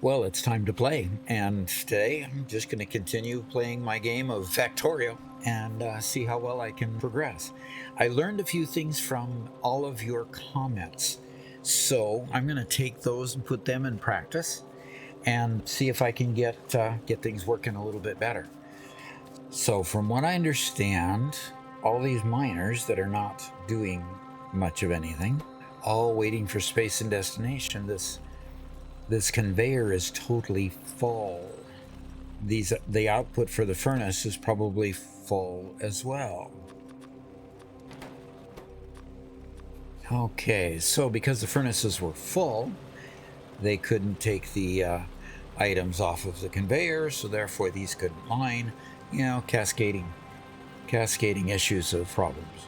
Well, it's time to play, and today I'm just going to continue playing my game of Factorio and see how well I can progress. I learned a few things from all of your comments, so I'm going to take those and put them in practice and see if I can get things working a little bit better. So, from what I understand, all these miners that are not doing much of anything, all waiting for space and destination, this conveyor is totally full. The output for the furnace is probably full as well. Okay, so because the furnaces were full, they couldn't take the items off of the conveyor, so therefore these couldn't mine. You know, cascading issues of problems.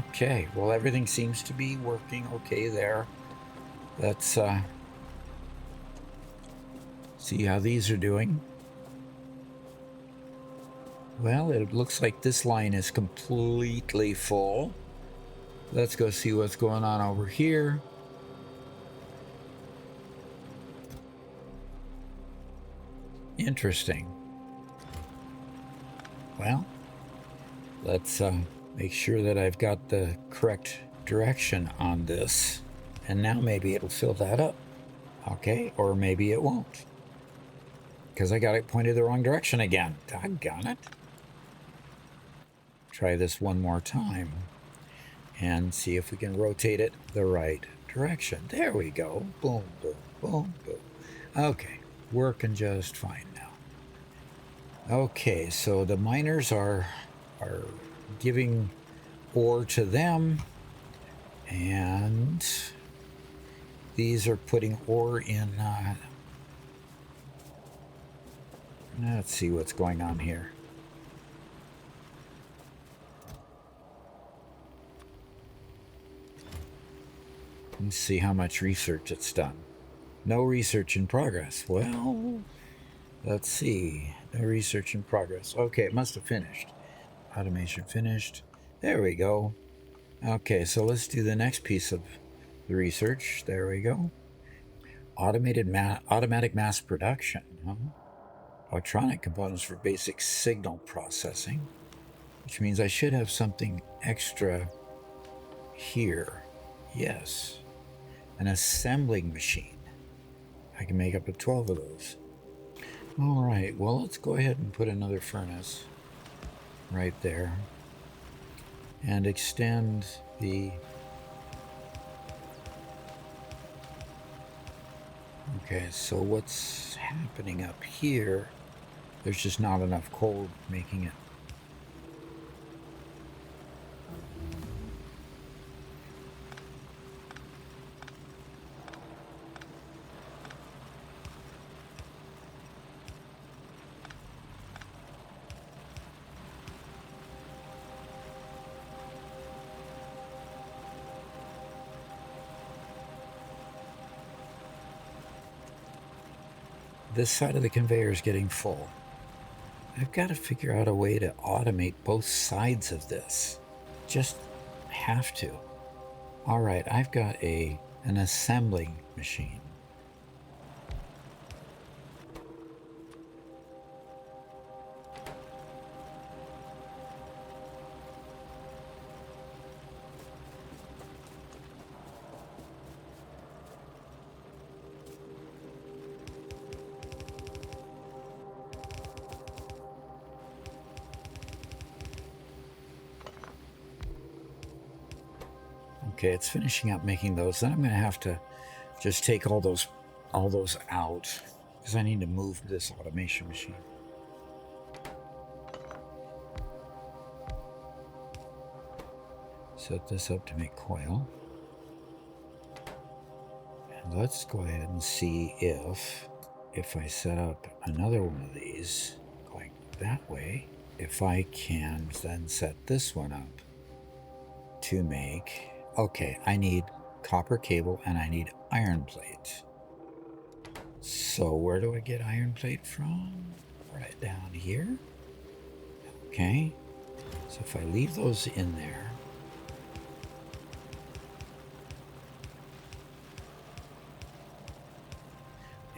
Okay, well, everything seems to be working okay there. Let's see how these are doing. Well, it looks like this line is completely full. Let's go see what's going on over here. Interesting. Well, let's make sure that I've got the correct direction on this. And now maybe it'll fill that up. Okay, or maybe it won't. Because I got it pointed the wrong direction again. Doggone it. Try this one more time. And see if we can rotate it the right direction. There we go. Boom, boom, boom, boom. Okay, working just fine now. Okay, so the miners are giving ore to them, and these are putting ore in. Let's see what's going on here. Let's see how much research it's done. No research in progress. Well, let's see. No research in progress. Okay, it must have finished. Automation finished. There we go. Okay, so let's do the next piece of the research. There we go. Automatic mass production. Huh? Electronic components for basic signal processing, which means I should have something extra here. Yes. An assembling machine. I can make up to 12 of those. All right, well, let's go ahead and put another furnace right there and extend the... Okay, so what's happening up here? There's just not enough coal making it. This side of the conveyor is getting full. I've got to figure out a way to automate both sides of this. Just have to. All right, I've got an assembling machine. Okay, it's finishing up making those. Then I'm going to have to just take all those out because I need to move this automation machine. Set this up to make coil. And let's go ahead and see if I set up another one of these going that way, if I can then set this one up to make... Okay, I need copper cable and I need iron plate. So where do I get iron plate from? Right down here. Okay, so if I leave those in there,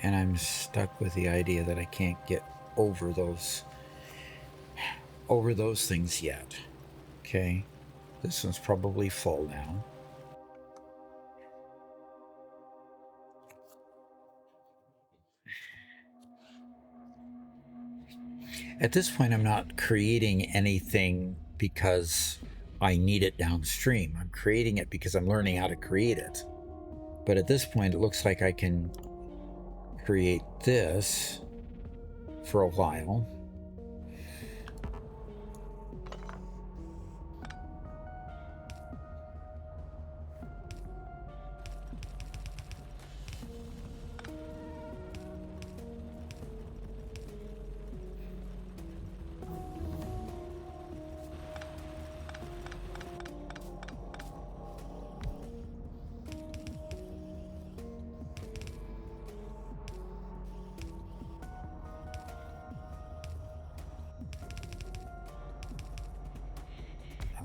And I'm stuck with the idea that I can't get over those things yet. Okay, this one's probably full now. At this point, I'm not creating anything because I need it downstream. I'm creating it because I'm learning how to create it. But at this point, it looks like I can create this for a while.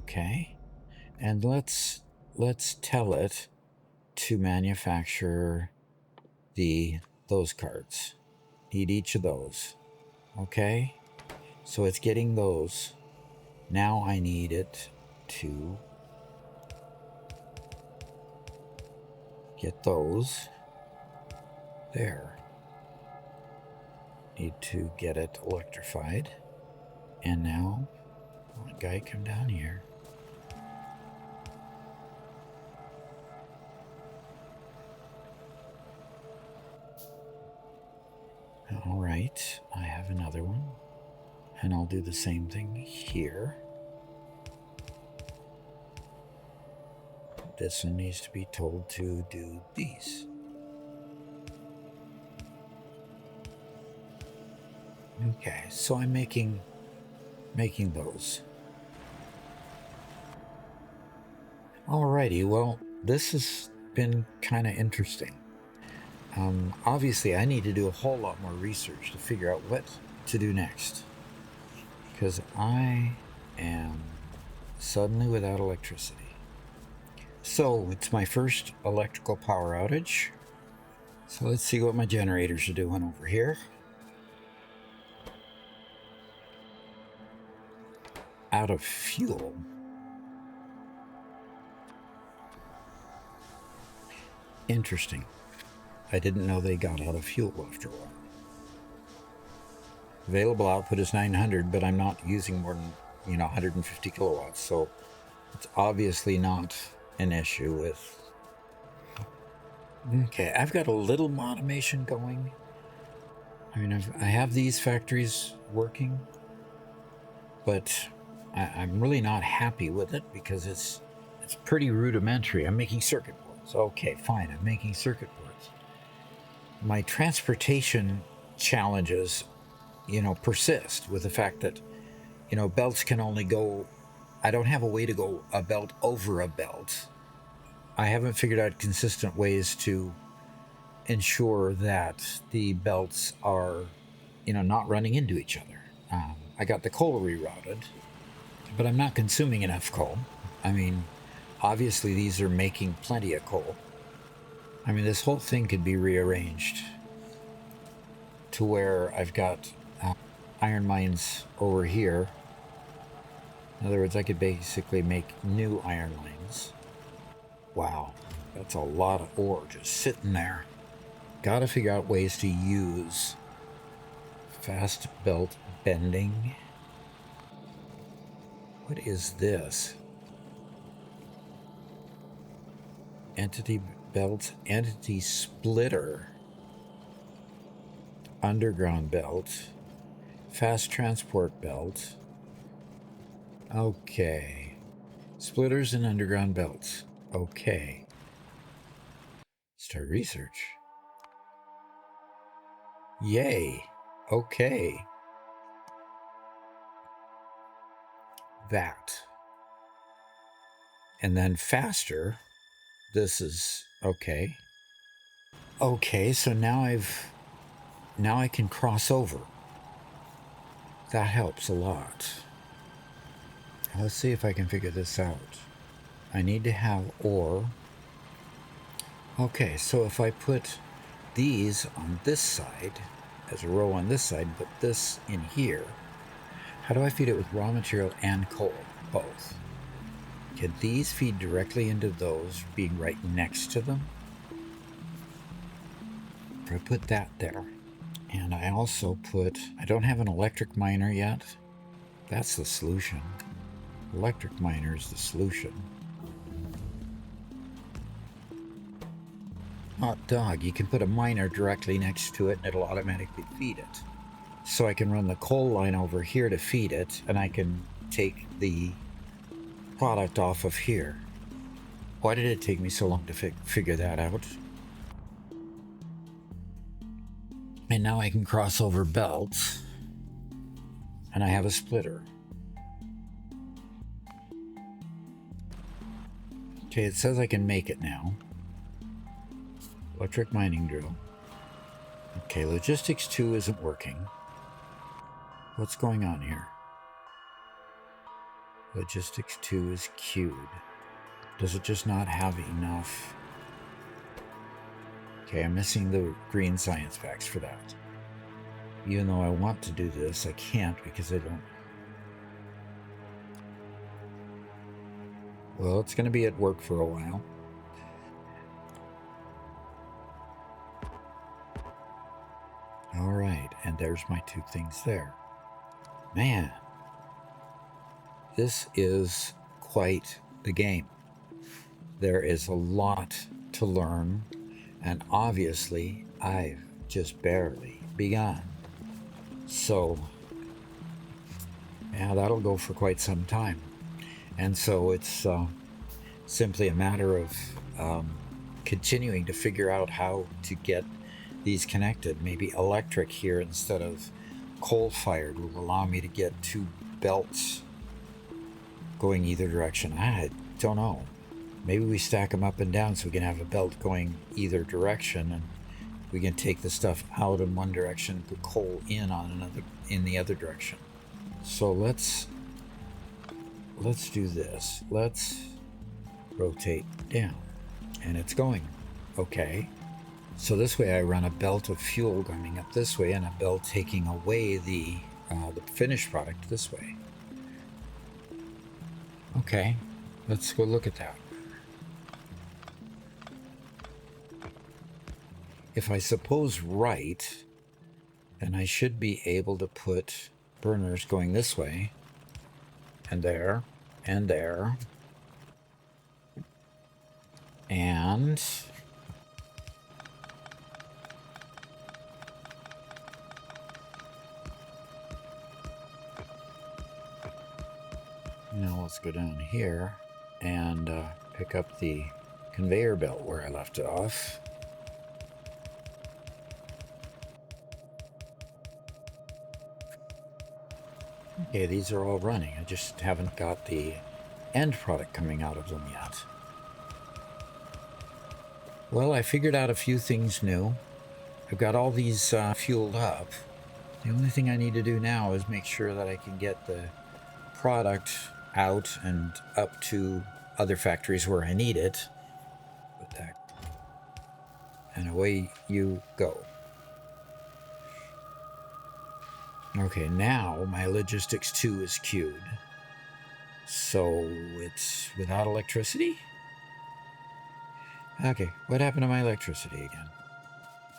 Okay, and let's tell it to manufacture those cards. Need each of those. Okay, so it's getting those. Now I need it to get those there. Need to get it electrified. And now, one guy come down here. All right, I have another one. And I'll do the same thing here. This one needs to be told to do these. Okay, so I'm making those. Alrighty, well, this has been kind of interesting. Obviously, I need to do a whole lot more research to figure out what to do next. Because I am suddenly without electricity. So, it's my first electrical power outage. So let's see what my generators are doing over here. Out of fuel. Interesting. I didn't know they got out of fuel after a while. Available output is 900, but I'm not using more than 150 kilowatts, so it's obviously not an issue with. Okay, I've got a little automation going. I mean, I have these factories working, but I'm really not happy with it because it's pretty rudimentary. I'm making circuit boards. Okay, fine, I'm making circuit boards. My transportation challenges, persist with the fact that, belts can only go. I don't have a way to go a belt over a belt. I haven't figured out consistent ways to ensure that the belts are, not running into each other. I got the coal rerouted, but I'm not consuming enough coal. I mean, obviously these are making plenty of coal. I mean, this whole thing could be rearranged to where I've got iron mines over here. In other words, I could basically make new iron mines. Wow, that's a lot of ore just sitting there. Gotta figure out ways to use fast belt bending. What is this? Entity belt, entity splitter, underground belt, fast transport belt. Okay. Splitters and underground belts. Okay. Start research. Yay. Okay. That. And then faster. This is okay. Okay, so now I can cross over. That helps a lot. Let's see if I can figure this out. I need to have ore. Okay, so if I put these on this side, as a row on this side, put this in here. How do I feed it with raw material and coal? Both. Can these feed directly into those being right next to them? If I put that there, and I also put, I don't have an electric miner yet. That's the solution. Electric miner is the solution. Hot dog, you can put a miner directly next to it and it'll automatically feed it. So I can run the coal line over here to feed it, and I can take the product off of here. Why did it take me so long to figure that out? And now I can cross over belts, and I have a splitter. Okay, it says I can make it now. Electric mining drill. Okay, logistics 2 isn't working. What's going on here? Logistics 2 is queued. Does it just not have enough? Okay, I'm missing the green science packs for that. Even though I want to do this, I can't because I don't. Well, it's going to be at work for a while. All right, and there's my 2 things there. Man, this is quite the game. There is a lot to learn, and obviously I've just barely begun. So, yeah, that'll go for quite some time. And so it's simply a matter of continuing to figure out how to get these connected. Maybe electric here instead of coal-fired will allow me to get 2 belts going either direction. I don't know. Maybe we stack them up and down so we can have a belt going either direction, and we can take the stuff out in one direction, put coal in on another in the other direction. So let's do this. Let's rotate down, and it's going. Okay. So this way I run a belt of fuel coming up this way and a belt taking away the finished product this way. Okay, let's go look at that. If I suppose right, then I should be able to put burners going this way and there and there. And now let's go down here and pick up the conveyor belt where I left it off. Okay, these are all running. I just haven't got the end product coming out of them yet. Well, I figured out a few things new. I've got all these fueled up. The only thing I need to do now is make sure that I can get the product out and up to other factories where I need it. Put that. And away you go. Okay, now my logistics 2 is queued. So it's without electricity? Okay, what happened to my electricity again?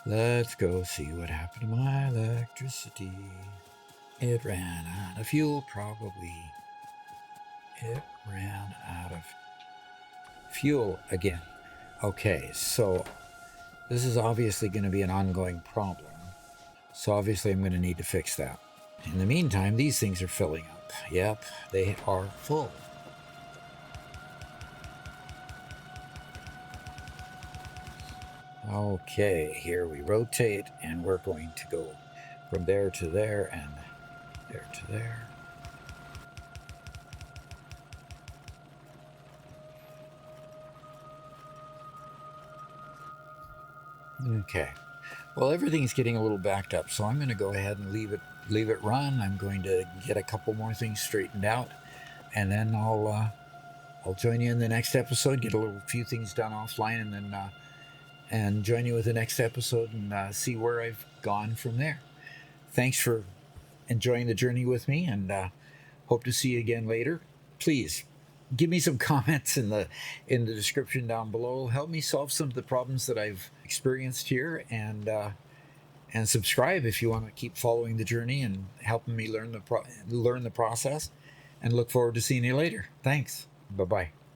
Let's go see what happened to my electricity. It ran out of fuel, probably. It ran out of fuel again. Okay, so this is obviously going to be an ongoing problem. So obviously I'm going to need to fix that. In the meantime, these things are filling up. Yep, they are full. Okay, here we rotate, and we're going to go from there to there and there to there. Okay, well, everything's getting a little backed up, so I'm going to go ahead and leave it run. I'm going to get a couple more things straightened out, and then I'll join you in the next episode, get a few things done offline, and then and join you with the next episode and see where I've gone from there. Thanks for enjoying the journey with me, and hope to see you again later. Please give me some comments in the description down below. Help me solve some of the problems that I've experienced here, and subscribe if you want to keep following the journey and helping me learn the process. And look forward to seeing you later. Thanks. Bye bye.